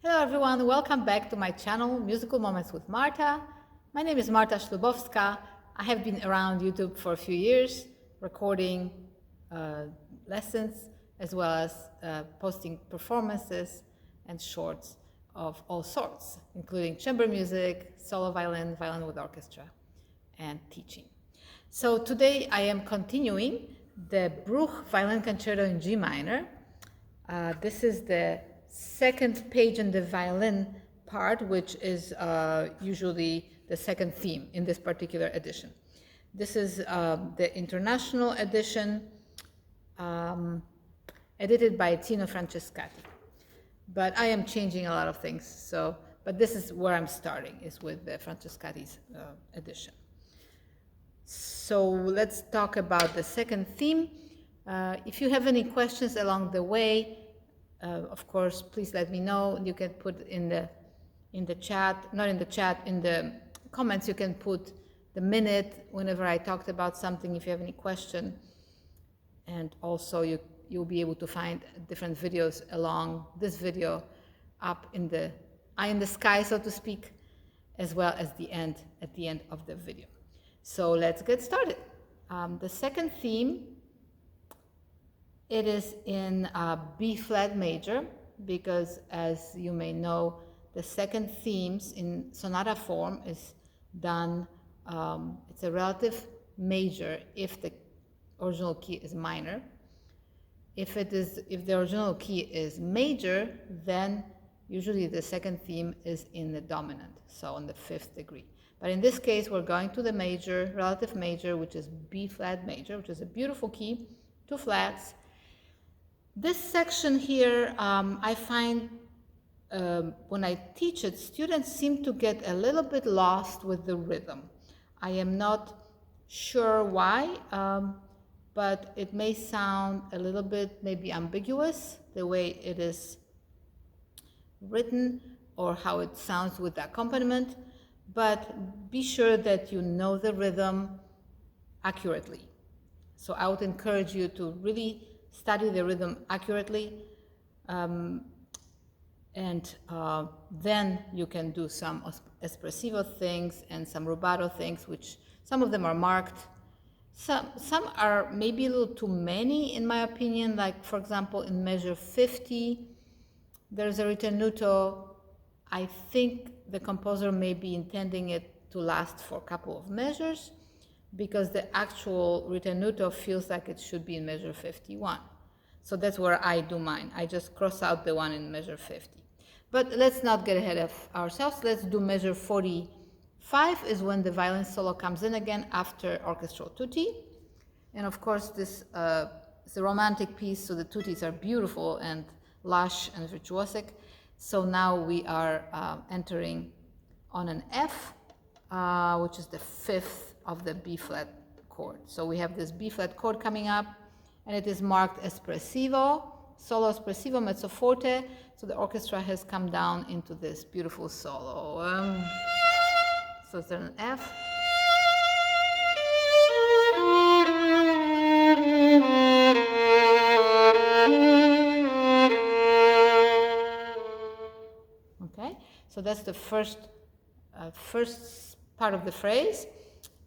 Hello everyone, welcome back to my channel, Musical Moments with Marta. My name is Marta Szlubowska. I have been around YouTube for a few years, recording lessons as well as posting performances and shorts of all sorts, including chamber music, solo violin, violin with orchestra, and teaching. So today I am continuing the Bruch Violin Concerto in G minor. This is the second page in the violin part, which is usually the second theme in this particular edition. This is the international edition, edited by Tino Francescatti. But I am changing a lot of things, but this is where I'm starting, is with the Francescatti's edition. So let's talk about the second theme. If you have any questions along the way, of course, please let me know. You can put in the chat, not in the chat, in the comments, you can put the minute whenever I talked about something, if you have any question. And also you'll be able to find different videos along this video up in the eye in the sky, so to speak, as well as at the end of the video. So let's get started. The second theme, it is in B flat major, because as you may know, the second themes in sonata form is done, it's a relative major if the original key is minor. If the original key is major, then usually the second theme is in the dominant, so on the 5th degree. But in this case, we're going to the major, relative major, which is B flat major, which is a beautiful key, 2 flats. This section here, I find when I teach it, students seem to get a little bit lost with the rhythm. I am not sure why, but it may sound a little bit maybe ambiguous, the way it is written or how it sounds with the accompaniment, but be sure that you know the rhythm accurately. So I would encourage you to really study the rhythm accurately, and then you can do some espressivo things and some rubato things, which some of them are marked. Some are maybe a little too many, in my opinion, like for example in measure 50, there's a ritenuto. I think the composer may be intending it to last for a couple of measures, because the actual ritenuto feels like it should be in measure 51. So that's where I do mine. I just cross out the one in measure 50. But let's not get ahead of ourselves. Let's do measure 45 is when the violin solo comes in again after orchestral tutti. And of course this is a romantic piece, so the tuttis are beautiful and lush and virtuosic. So now we are entering on an F, which is the 5th of the B flat chord. So we have this B flat chord coming up, and it is marked espressivo, solo espressivo, mezzo forte. So the orchestra has come down into this beautiful solo. So it's an F. Okay, so that's the first part of the phrase.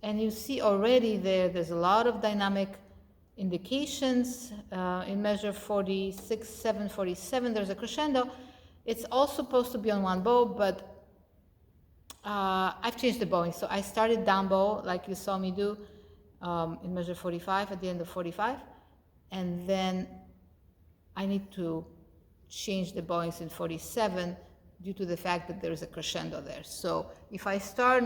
And you see already there's a lot of dynamic indications. In measure 46, 7, 47, there's a crescendo. It's all supposed to be on one bow, but I've changed the bowing. So I started down bow, like you saw me do in measure 45, at the end of 45. And then I need to change the bowings in 47 due to the fact that there is a crescendo there. So if I start,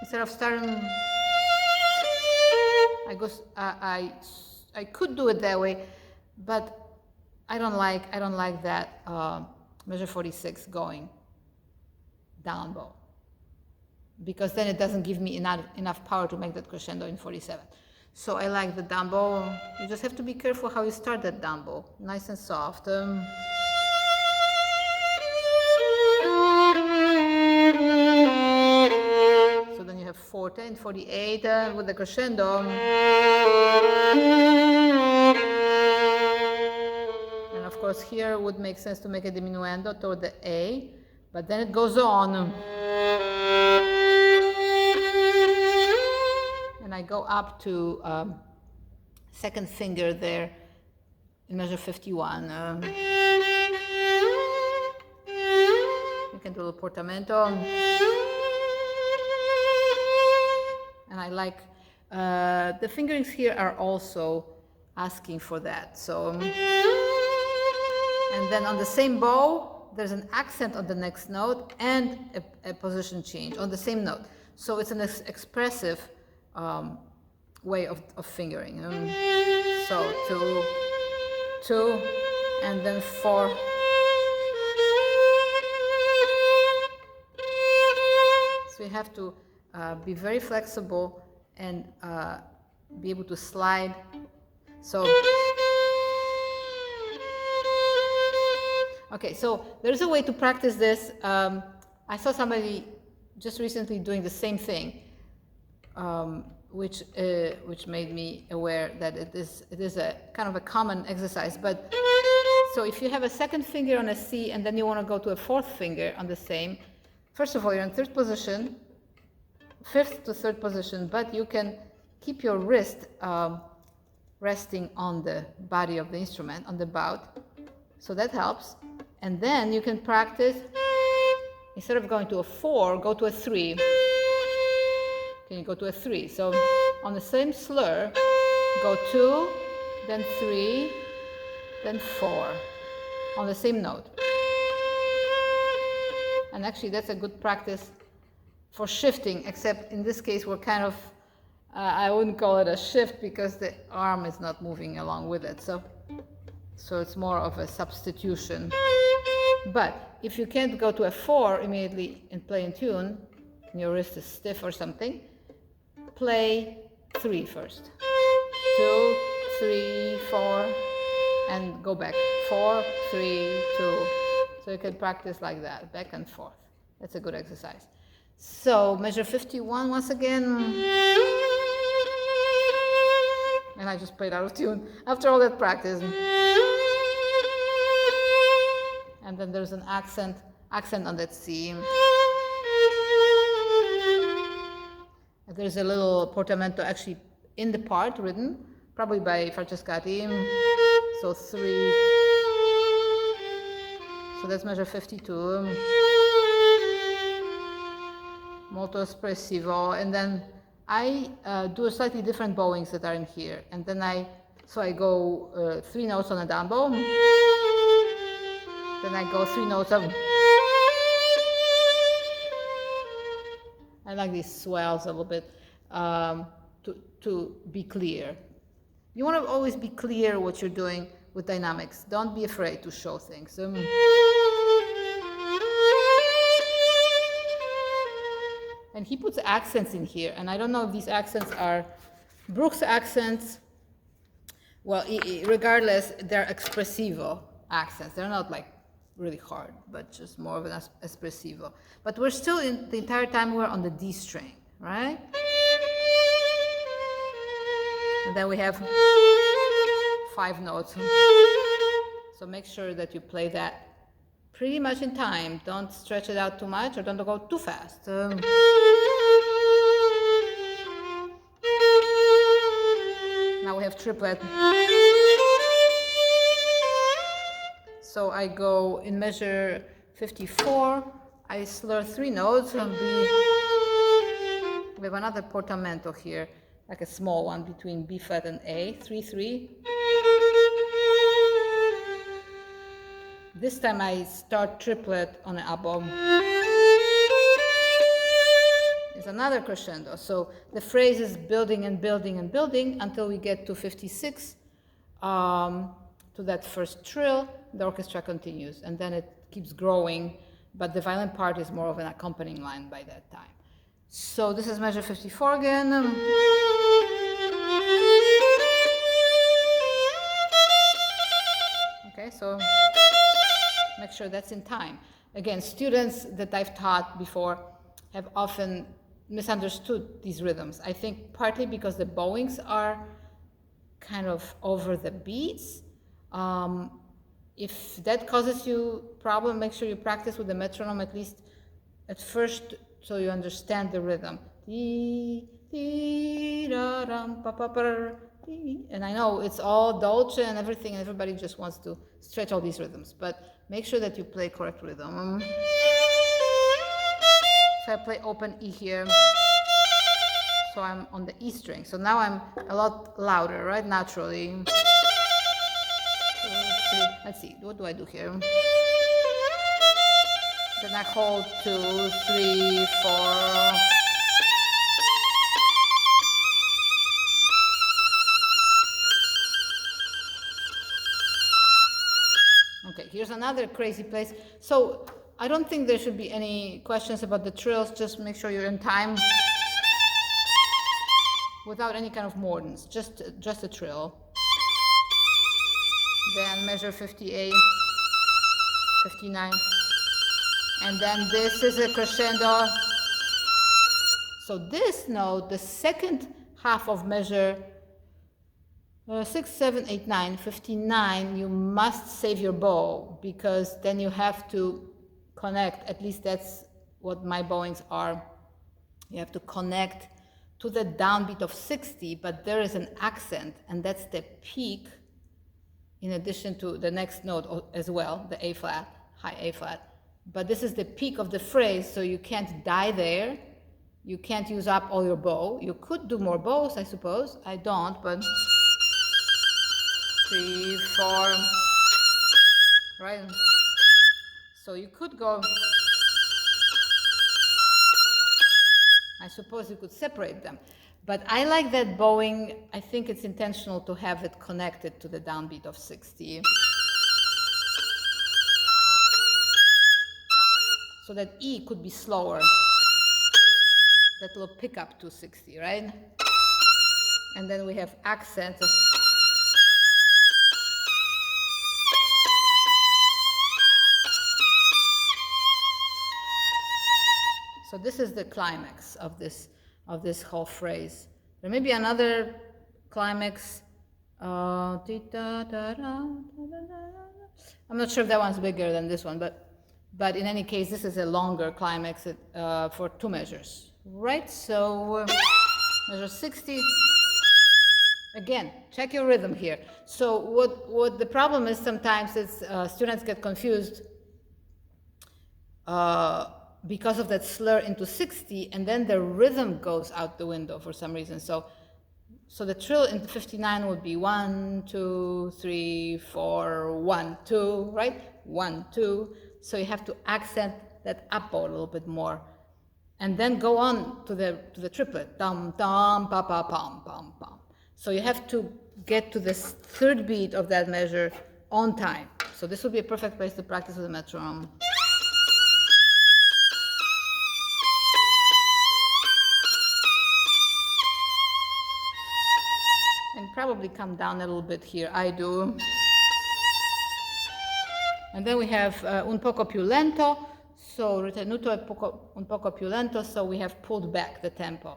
instead of starting, I could do it that way, but I don't like that measure 46 going down bow, because then it doesn't give me enough power to make that crescendo in 47. So I like the down bow. You just have to be careful how you start that down bow, nice and soft. So then you have forte and 48 with the crescendo. And of course course, here would make sense to make a diminuendo toward the A, but then it goes on. And I go up to second finger there in measure 51. You can do a little portamento. And I like, the fingerings here are also asking for that. So, and then on the same bow, there's an accent on the next note and a position change on the same note. So it's an expressive way of fingering. So 2, 2, and then 4. So you have to be very flexible and be able to slide. So, okay, so there's a way to practice this. I saw somebody just recently doing the same thing, which made me aware that it is a kind of a common exercise. But so if you have a second finger on a C and then you want to go to a fourth finger on the same, first of all, you're in third position, fifth to third position, but you can keep your wrist resting on the body of the instrument, on the bout. So that helps. And then you can practice, instead of going to a 4, go to a 3. Can you go to a 3? So on the same slur, go 2, then 3, then 4, on the same note. And actually that's a good practice for shifting, except in this case we're kind of, I wouldn't call it a shift because the arm is not moving along with it. So it's more of a substitution. But if you can't go to a 4 immediately and play in tune, and your wrist is stiff or something, play 3 first. 2, 3, 4, and go back. 4, 3, 2. So you can practice like that, back and forth. That's a good exercise. So measure 51 once again. And I just played out of tune after all that practice. And then there's an accent on that C. There's a little portamento actually in the part written, probably by Francescatti. So 3. So that's measure 52. Molto espressivo. And then I do slightly different bowings that are in here. And then I go 3 notes on a down bow. Then I go 3 notes up. I like these swells a little bit to be clear. You want to always be clear what you're doing with dynamics. Don't be afraid to show things. And he puts accents in here, and I don't know if these accents are Bruch's accents. Well, regardless, they're espressivo accents. They're not like really hard, but just more of an espressivo. But we're still in the entire time we're on the D string, right? And then we have 5 notes. So make sure that you play that pretty much in time. Don't stretch it out too much or don't go too fast. Now we have triplet. So I go in measure 54, I slur 3 notes on B. We have another portamento here, like a small one between B flat and A, 3, 3. This time I start triplet on an oboe. It's another crescendo. So the phrase is building and building and building until we get to 56, to that first trill. The orchestra continues, and then it keeps growing, but the violin part is more of an accompanying line by that time. So this is measure 54 again. Okay, so make sure that's in time. Again, students that I've taught before have often misunderstood these rhythms. I think partly because the bowings are kind of over the beats, If that causes you problem, make sure you practice with the metronome at least at first so you understand the rhythm. And I know it's all dolce and everything, and everybody just wants to stretch all these rhythms, but make sure that you play correct rhythm. So I play open E here. So I'm on the E string. So now I'm a lot louder, right? Naturally. 2, 3. Let's see, what do I do here? Then I hold 2, 3, 4. Okay, here's another crazy place. So I don't think there should be any questions about the trills. Just make sure you're in time without any kind of mordents, just a trill. Then measure 58, 59. And then this is a crescendo. So this note, the second half of measure 6, 7, 8, 9, 59, you must save your bow, because then you have to connect, at least that's what my bowings are. You have to connect to the downbeat of 60, but there is an accent, and that's the peak in addition to the next note as well, the A flat, high A flat. But this is the peak of the phrase, so you can't die there. You can't use up all your bow. You could do more bows, I suppose. I don't, but 3, 4, right? So you could go, I suppose you could separate them. But I like that bowing. I think it's intentional to have it connected to the downbeat of 60. So that E could be slower. That will pick up to 60, right? And then we have accent. So this is the climax of this whole phrase. There may be another climax. I'm not sure if that one's bigger than this one, but in any case, this is a longer climax for 2 measures, right? So measure 60. Again, check your rhythm here. So what the problem is sometimes is students get confused because of that slur into 60, and then the rhythm goes out the window for some reason. So the trill into 59 would be 1, 2, 3, 4, 1, 2, right? 1, 2. So you have to accent that up a little bit more, and then go on to the triplet, dum dum pa pa pam pam pam. So you have to get to this third beat of that measure on time. So this would be a perfect place to practice with a metronome. And probably come down a little bit here. I do. And then we have un poco più lento, so ritenuto un poco più lento, so we have pulled back the tempo.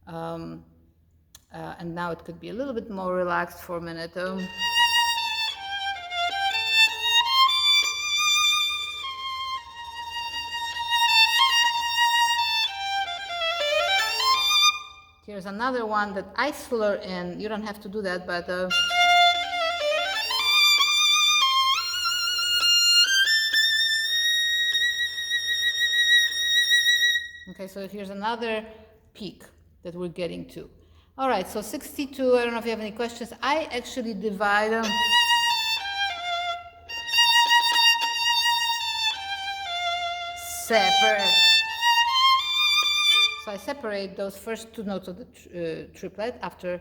And now it could be a little bit more relaxed for a minute. Here's another one that I slur in. You don't have to do that, but okay, so here's another peak that we're getting to. All right, so 62, I don't know if you have any questions. I actually divide them. Separate. So I separate those first 2 notes of the triplet after,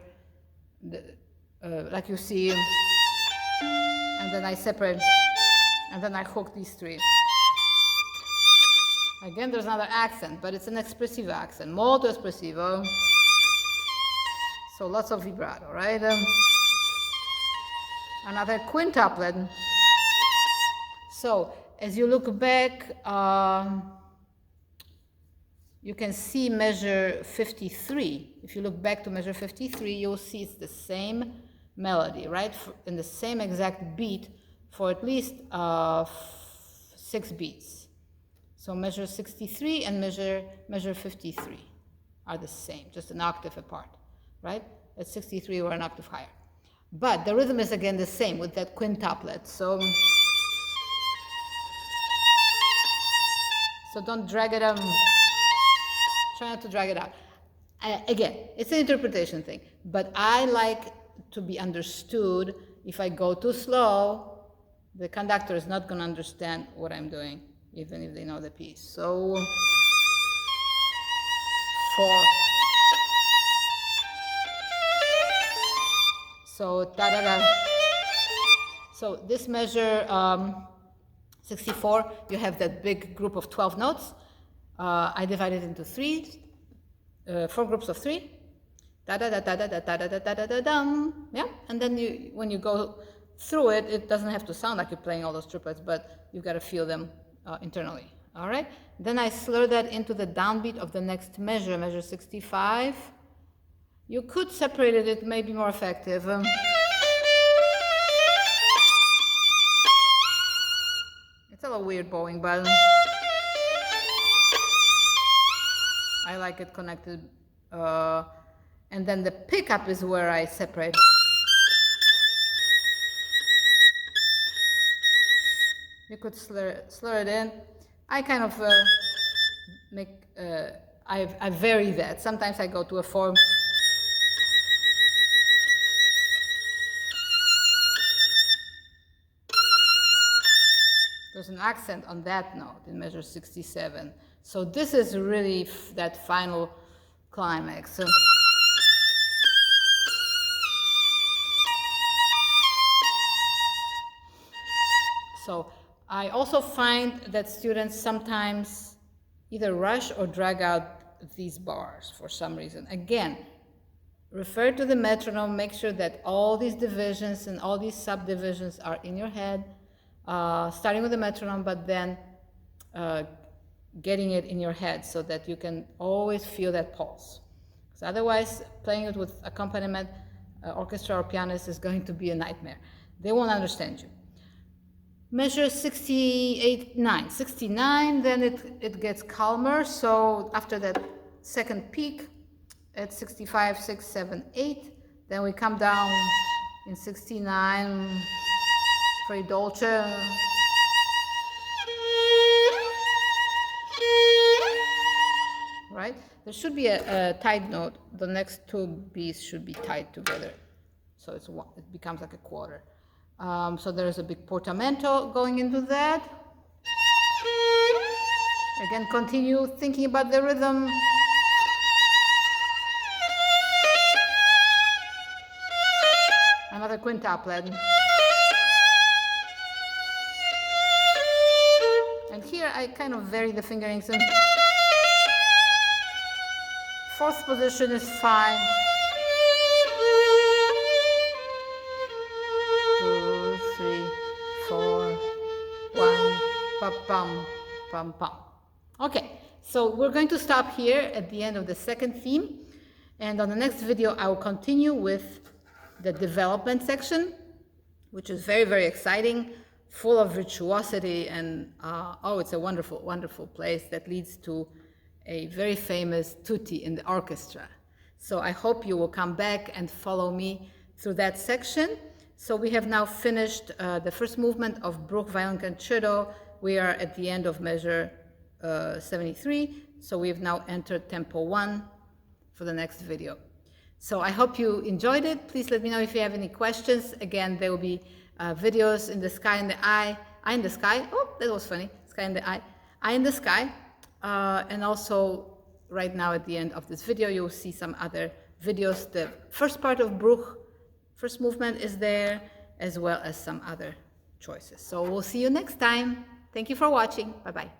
like you see, and then I separate, and then I hook these 3. Again, there's another accent, but it's an espressivo accent, molto espressivo. So lots of vibrato, right? Another quintuplet. So as you look back, you can see measure 53. If you look back to measure 53, you'll see it's the same melody, right? In the same exact beat for at least 6 beats. So measure 63 and measure 53 are the same, just an octave apart, right? At 63 we're an octave higher. But the rhythm is again the same with that quintuplet. So don't drag it out. Try not to drag it out. Again, it's an interpretation thing, but I like to be understood. If I go too slow, the conductor is not going to understand what I'm doing, even if they know the piece. So 4. So da da da. So this measure 64, you have that big group of 12 notes. I divide it into 4 groups of 3. Da da da da da da da da da da da dum. Yeah, and then when you go through it, it doesn't have to sound like you're playing all those triplets, but you've got to feel them internally. All right. Then I slur that into the downbeat of the next measure, measure 65. You could separate it; it may be more effective. It's a little weird bowing, but I like it connected. And then the pickup is where I separate. You could slur it in. I kind of I vary that. Sometimes I go to a 4. There's an accent on that note in measure 67. So this is really that final climax. So I also find that students sometimes either rush or drag out these bars for some reason. Again, refer to the metronome, make sure that all these divisions and all these subdivisions are in your head, starting with the metronome, but then getting it in your head so that you can always feel that pulse. Because otherwise, playing it with accompaniment, orchestra or pianist is going to be a nightmare. They won't understand you. Measure 69, then it gets calmer. So after that second peak at 65, 6, 7, 8, then we come down in 69, very dolce. Right? There should be a tied note. The next 2 beats should be tied together. So it becomes like a quarter. So there's a big portamento going into that. Again, continue thinking about the rhythm. Another quintuplet. And here I kind of vary the fingerings. And 4th position is fine. 2, 3, 4, 1, pa-pum, pum-pum. Okay, so we're going to stop here at the end of the second theme. And on the next video, I will continue with the development section, which is very, very exciting, full of virtuosity. And it's a wonderful, wonderful place that leads to a very famous tutti in the orchestra. So I hope you will come back and follow me through that section. So we have now finished the first movement of Bruch Violin Concerto. We are at the end of measure 73. So we have now entered tempo 1 for the next video. So I hope you enjoyed it. Please let me know if you have any questions. Again, there will be videos in the sky and the eye in the sky. Oh, that was funny. Sky in the eye in the sky. And also right now at the end of this video, you'll see some other videos. The first part of Bruch, first movement is there, as well as some other choices. So we'll see you next time. Thank you for watching. Bye-bye.